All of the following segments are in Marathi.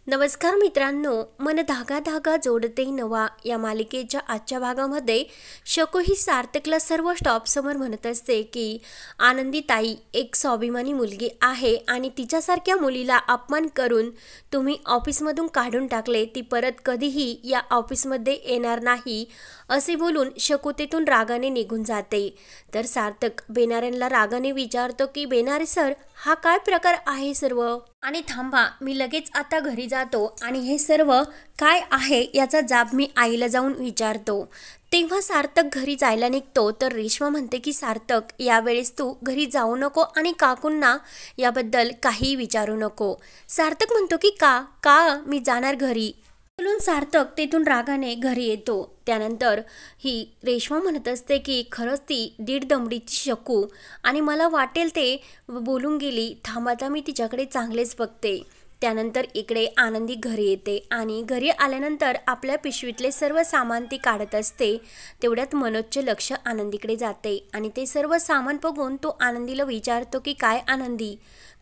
नमस्कार मित्रांनो, मन धागा धागा जोडते नवा या मालिकेच्या आजच्या भागामध्ये शकू ही सार्थकला सर्व स्टॉपसमोर म्हणत असते की आनंदी ताई एक स्वाभिमानी मुलगी आहे आणि तिच्यासारख्या मुलीला अपमान करून तुम्ही ऑफिसमधून काढून टाकले, ती परत कधीही या ऑफिसमध्ये येणार नाही असे बोलून शकू तेथून रागाने निघून जाते। तर सार्थक बेनारेंना रागाने विचारतो की बेनारे सर, हा काय प्रकार आहे सर्व, आणि थांबा, मी लगेच आता घरी जातो आणि हे सर्व काय आहे याचा जाब मी आईला जाऊन विचारतो। तेव्हा सार्थक घरी जायला निघतो तर रेश्मा म्हणते की सार्थक, यावेळेस तू घरी जाऊ नको आणि काकूंना याबद्दल काही विचारू नको। सार्थक म्हणतो की का का मी जाणार घरी बोलून सार्थक तेथून रागाने घरी येतो। त्यानंतर ही रेश्मा म्हणत असते की खरंच ती दीड दमडीची शकू आणि मला वाटेल ते बोलून गेली, थांब आता मी तिच्याकडे चांगलेच बघते। त्यानंतर इकडे आनंदी घरी येते आणि घरी आल्यानंतर आपल्या पिशवीतले सर्व सामान ती काढत असते। तेवढ्यात मनोजचे लक्ष आनंदीकडे जाते आणि ते सर्व सामान बघून तो आनंदीला विचारतो की काय आनंदी,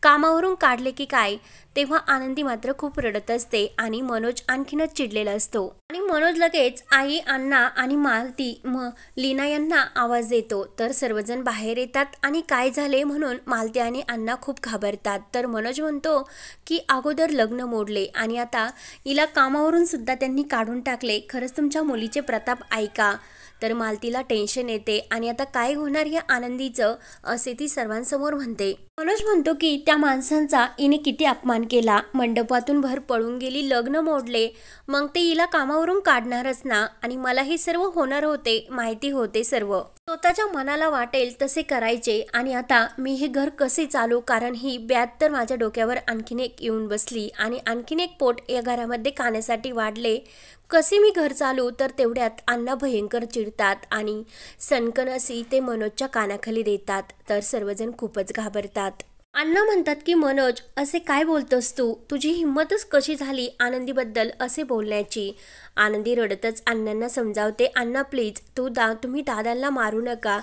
कामावरून काढले की काय। तेव्हा आनंदी मात्र खूप रडत असते आणि मनोज आणखीनच चिडलेला असतो आणि मनोज लगेच आई, अण्णा आणि मालती लीना यांना आवाज देतो। तर सर्वजण बाहेर येतात आणि काय झाले म्हणून मालती आणि अण्णा खूप घाबरतात। तर मनोज म्हणतो की अगोदर लग्न मोडले आणि आता हिला कामावरून सुद्धा त्यांनी काढून टाकले, खरंच तुमच्या मुलीचे प्रताप ऐका। तर मालतीला टेन्शन येते आणि आता काय होणार या आनंदीचं असे ती सर्वांसमोर म्हणते। मनोज म्हणतो की त्या माणसांचा हिने किती अपमान केला, मंडपातून भर पळून गेली, लग्न मोडले, मग ते हिला कामावरून काढणारच ना, आणि मला हे सर्व होणार होते, माहिती होते सर्व, स्वतःच्या मनाला वाटेल तसे करायचे आणि आता मी हे घर कसे चालू, कारण ही ब्यात तर माझ्या डोक्यावर आणखीन एक येऊन बसली आणि आणखीन एक पोट या घरामध्ये खाण्यासाठी वाढले, कसे मी घर चालू। तर तेवढ्यात अण्णा भयंकर चिडतात आणि सणकण अशी ते मनोजच्या कानाखाली देतात। तर सर्वजण खूपच घाबरतात। अण्णा म्हणतात की मनोज, असे काय बोलतोस तू, तुझी हिंमतच कशी झाली आनंदीबद्दल असे बोलण्याची। आनंदी रडतच अण्णांना समजावते, अण्णा प्लीज तुम्ही दादांना मारू नका।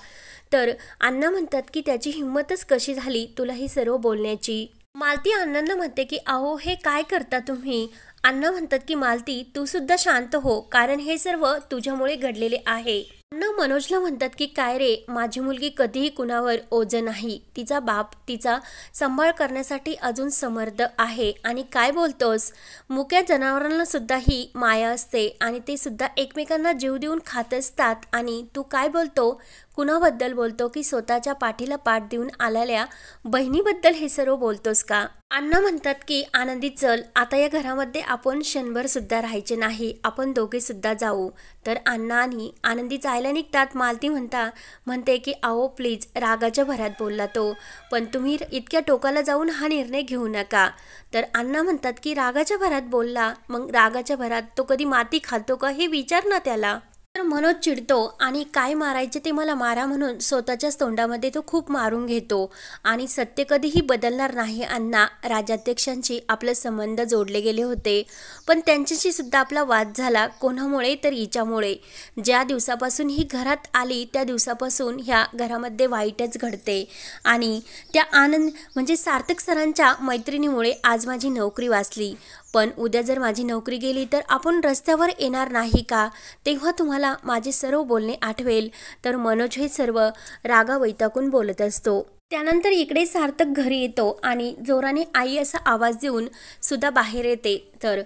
तर अण्णा म्हणतात की त्याची हिंमतच कशी झाली तुला ही सर्व बोलण्याची। मालती अण्णांना म्हणते की अहो हे काय करता तुम्ही। अण्णा म्हणतात की मालती तू सुद्धा शांत हो, कारण हे सर्व तुझ्यामुळे घडलेले आहे। अण्णा मनोजला म्हणतात की काय रे, माझी मुलगी कधीही कुणावर ओझं नाही, तिचा बाप तिचा सांभाळ करण्यासाठी अजून समर्थ आहे, आणि काय बोलतोस, मुक्या जनावरांना सुद्धा ही माया असते आणि ते सुद्धा एकमेकांना जीव देऊन खात असतात, आणि तू काय बोलतो, कुणाबद्दल बोलतो की स्वतःच्या पाठीला पाठ देऊन आलेल्या बहिणीबद्दल हे सर्व बोलतोस का। अण्णा म्हणतात की आनंदी चल, आता या घरामध्ये आपण क्षणभर सुद्धा राहायचे नाही, आपण दोघे सुद्धा जाऊ। तर अण्णा आणि आनंदी जायला निघतात। मालती म्हणते की अहो प्लीज, रागाच्या भरात बोलला तो, पण तुम्ही इतक्या टोकाला जाऊन हा निर्णय घेऊ नका। तर अण्णा म्हणतात की रागाच्या भरात बोलला, मग रागाच्या भरात तो कधी माती खातो का हे विचार ना त्याला। तर मनोज चिडतो आणि काय मारायचे ते मला मारा म्हणून स्वतःच्याच तोंडामध्ये तो खूप मारून घेतो, आणि सत्य कधीही बदलणार नाही अण्णा, राजाध्यक्षांशी आपले संबंध जोडले गेले होते, पण त्यांच्याशी सुद्धा आपला वाद झाला, कोणामुळे तर हिच्यामुळे। ज्या दिवसापासून ही घरात आली त्या दिवसापासून ह्या घरामध्ये वाईटच घडते, आणि त्या आनंद म्हणजे सार्थक सरांच्या मैत्रिणीमुळे आज माझी नोकरी वाचली, पण उद्या जर माझी नोकरी गेली तर आपण रस्त्यावर येणार नाही का, तेव्हा तुम्हाला माझे सर्व बोलणे आठवेल। तर मनोज हे सर्व रागा वैतागून बोलत असतो। त्यानंतर इकडे सार्थक घरी येतो आणि जोराने आई असा आवाज देऊन सुद्धा बाहेर येते। तर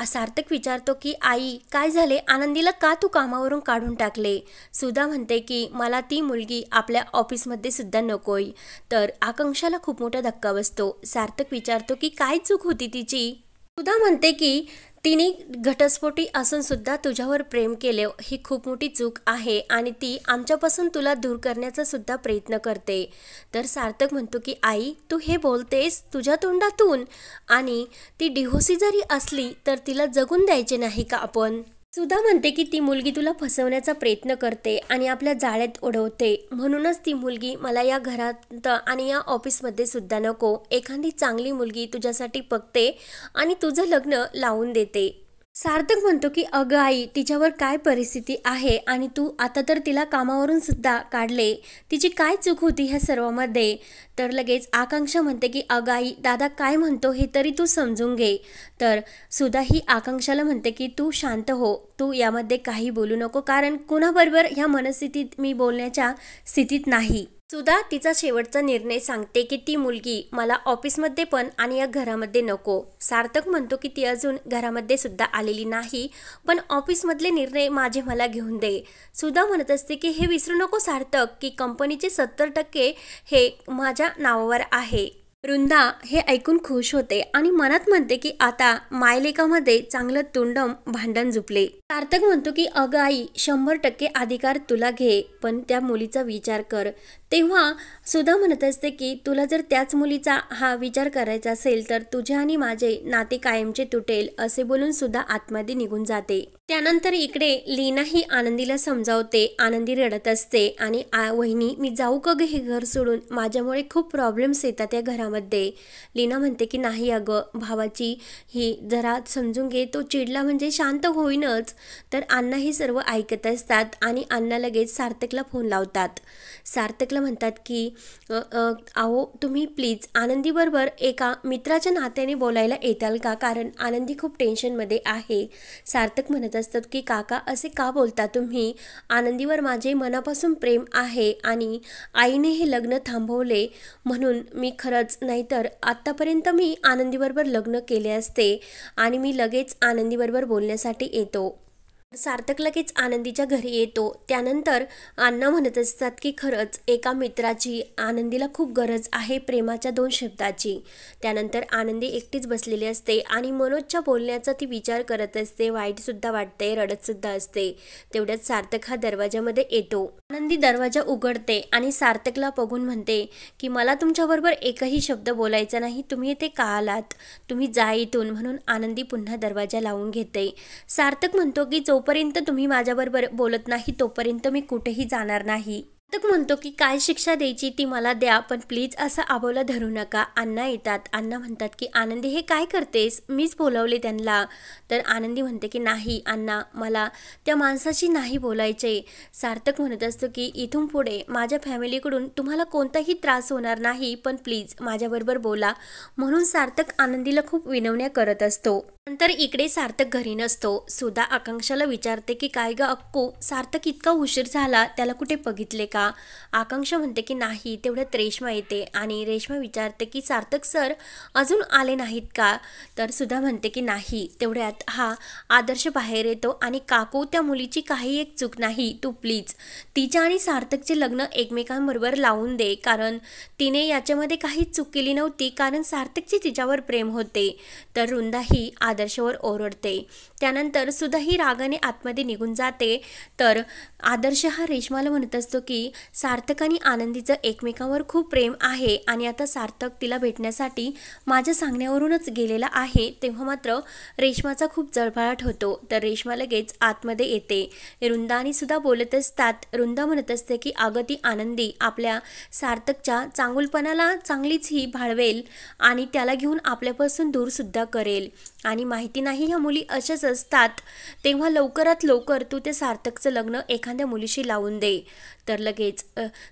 सार्थक विचारतो की आई काय झाले, आनंदीला का तू कामावरून काढून टाकले। सुधा म्हणते की मला ती मुलगी आपल्या ऑफिसमध्ये सुद्धा नकोय। तर आकांक्षाला खूप मोठा धक्का बसतो। सार्थक विचारतो की काय चूक होती तिची। सुधा म्हणते की तिने घटस्फोटी असून सुद्धा तुझ्यावर प्रेम केले, ही खूप मोठी चूक आहे आणि ती आमच्यापासून तुला दूर करण्याचा सुद्धा प्रयत्न करते। तर सार्थक म्हणतो की आई तू हे बोलतेस तुझ्या तोंडातून, आणि ती डिहोसी जरी असली तर तिला जगून द्यायचे नाही का आपण। सुधा म्हणते की ती मुलगी तुला फसवण्याचा प्रयत्न करते आणि आपल्या जाळ्यात उडवते, म्हणूनच ती मुलगी मला या घरात आणि या ऑफिसमध्ये सुद्धा नको, एखादी चांगली मुलगी तुझ्यासाठी बघते आणि तुझं लग्न लावून देते। सार्थक म्हणतो की अगं आई, तिच्यावर काय परिस्थिती आहे आणि तू आता तर तिला कामावरून सुद्धा काढले, तिची काय चूक होती ह्या सर्वामध्ये. तर लगेच आकांक्षा म्हणते की अगं आई, दादा काय म्हणतो हे तरी तू समजून घे. तर सुधा ही आकांक्षाला म्हणते की तू शांत हो, तू यामध्ये काही बोलू नको, कारण कुणाबरोबर ह्या मनस्थितीत मी बोलण्याच्या स्थितीत नाही. सुधा तिचा शेवटचा निर्णय सांगते की ती मुलगी मला ऑफिसमध्ये पण आणि या घरामध्ये नको. सार्थक म्हणतो की ती अजून घरामध्ये सुद्धा आलेली नाही, पण ऑफिसमधले निर्णय माझे मला घेऊन दे. सुधा म्हणत असते की हे विसरू नको सार्थक, की कंपनीचे 70% हे माझ्या नावावर आहे. वृंदा हे ऐकून खुश होते आणि मनात म्हणते की आता मायलेकामध्ये चांगलं तुंडम भांडण झुपले. सार्थक म्हणतो की अगं आई, 100% अधिकार तुला घे, पण त्या मुलीचा विचार कर. तेव्हा सुधा म्हणत असते की तुला जर त्याच मुलीचा हा विचार करायचा असेल तर तुझे आणि माझे नाते कायमचे तुटेल, असे बोलून सुद्धा आतमध्ये निघून जाते. त्यानंतर इकडे लीना ही आनंदीला समजावते. आनंदी रडत असते आणि वहिनी मी जाऊ का ग हे घर सोडून, माझ्यामुळे खूप प्रॉब्लेम्स येतात या घरामध्ये. लीना म्हणते की नाही अगं, भावाची ही जरा समजून घे, तो चिडला म्हणजे शांत होईनच. तर अण्णा हे सर्व ऐकत असतात आणि अण्णा लगेच सार्थकला फोन लावतात. सार्थकला म्हणतात की अहो तुम्ही प्लीज आनंदीबरोबर एका मित्राच्या नात्याने बोलायला येताल का, कारण आनंदी खूप टेन्शनमध्ये आहे. सार्थक म्हणत असतात की काका असे का बोलता तुम्ही, आनंदीवर माझे मनापासून प्रेम आहे आणि आईने हे लग्न थांबवले म्हणून मी खरंच, नाहीतर आत्तापर्यंत मी आनंदीबरोबर लग्न केले असते आणि मी लगेच आनंदीबरोबर बोलण्यासाठी येतो. सार्थक लगेच आनंदीच्या घरी येतो. त्यानंतर अण्णा म्हणत असतात की खरंच एका मित्राची आनंदीला खूप गरज आहे, प्रेमाच्या 2 शब्दाची. त्यानंतर आनंदी एकटीच बसलेली असते आणि मनोजच्या बोलण्याचा ती विचार करत असते, वाईटसुद्धा वाटते, रडतसुद्धा असते. तेवढ्यात सार्थक हा दरवाजामध्ये येतो. आनंदी दरवाजा उघडते आणि सार्थकला बघून म्हणते की मला तुमच्याबरोबर एकही शब्द बोलायचा नाही, तुम्ही इथे का आलात, तुम्ही जा इथून, म्हणून आनंदी पुन्हा दरवाजा लावून घेते. सार्थक म्हणतो की जोपर्यंत तुम्ही माझ्याबरोबर बोलत नाही तोपर्यंत मी कुठेही जाणार नाही. सार्थक म्हणतो की काय शिक्षा द्यायची ती मला द्या, पण प्लीज असं आबोला धरू नका. अण्णा येतात. अण्णा म्हणतात की आनंदी हे काय करतेस, मीच बोलावले त्यांना. तर आनंदी म्हणते की नाही अण्णा, मला त्या माणसाशी नाही बोलायचे. सार्थक म्हणत असतो की इथून पुढे माझ्या फॅमिलीकडून तुम्हाला कोणताही त्रास होणार नाही, पण प्लीज माझ्याबरोबर बोला, म्हणून सार्थक आनंदीला खूप विनवण्या करत असतो. नंतर इकडे सार्थक घरी नसतो. सुधा आकांक्षाला विचारते की काय ग अक्कू, सार्थक इतका उशीर झाला, त्याला कुठे बघितले का. आकांक्षा म्हणते की नाही. तेवढ्यात रेश्मा येते आणि रेश्मा विचारते की सार्थक सर अजून आले नाहीत का. तर सुधा म्हणते की नाही. तेवढ्यात हा आदर्श बाहेर येतो आणि काकू त्या मुलीची काही एक चूक नाही, तू प्लीज तिच्या आणि सार्थकचे लग्न एकमेकांबरोबर लावून दे, कारण तिने याच्यामध्ये काहीच चूक केली नव्हती, कारण सार्थकचे तिच्यावर प्रेम होते. तर वृंदाही आदर्शवर ओरडते. त्यानंतर सुद्धा ही रागाने आतमध्ये निघून जाते. तर आदर्श हा रेश्माला म्हणत असतो की सार्थक आणि आनंदीचं एकमेकांवर खूप प्रेम आहे आणि आता सार्थक तिला भेटण्यासाठी माझ्या सांगण्यावरूनच गेलेला आहे. तेव्हा मात्र रेश्माचा खूप जळफळाट होतो. तर रेश्मा लगेच आतमध्ये येते. वृंदा आणि सुद्धा बोलत असतात. वृंदा म्हणत असते की अगं ती आनंदी आपल्या सार्थकच्या चांगुलपणाला चांगलीच ही भाळवेल आणि त्याला घेऊन आपल्यापासून दूर सुद्धा करेल, आणि माहिती नाही ह्या मुली अशाच असतात. तेव्हा लवकरात लवकर तू ते सार्थकचं लग्न एखाद्या मुलीशी लावून दे. तर लगेच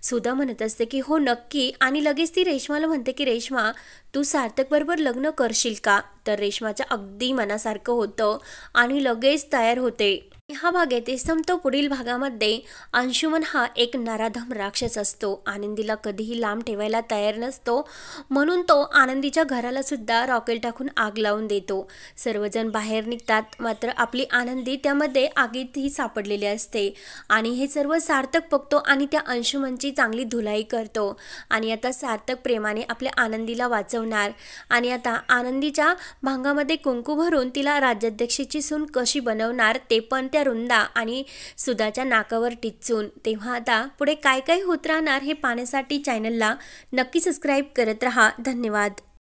सुधा म्हणत असते की हो नक्की, आणि लगेच ती रेश्माला म्हणते की रेश्मा तू सार्थक बरोबर लग्न करशील का. तर रेश्माच्या अगदी मनासारखं होतं आणि लगेच तयार होते. हा भाग येथे संपतो. पुढील भागामध्ये अंशुमन हा एक नराधम राक्षस असतो. आनंदीला कधीही लांब ठेवायला तयार नसतो, म्हणून तो आनंदीच्या घराला सुद्धा रॉकेल टाकून आग लावून देतो. सर्वजण बाहेर निघतात, मात्र आपली आनंदी त्यामध्ये आगीतही सापडलेली असते आणि हे सर्व सार्थक बघतो आणि त्या अंशुमनची चांगली धुलाई करतो. आणि आता सार्थक प्रेमाने आपल्या आनंदीला वाचवणार आणि आता आनंदीच्या भांगामध्ये कुंकू भरून तिला राज्याध्यक्षाची सून कशी बनवणार ते पण त्या वृंदा आणि सुधाच्या नाकावर टिचून. तेव्हा आता पुढे काय काय होत राहणार हे पाहण्यासाठी चॅनलला नक्की सबस्क्राईब करत रहा. धन्यवाद.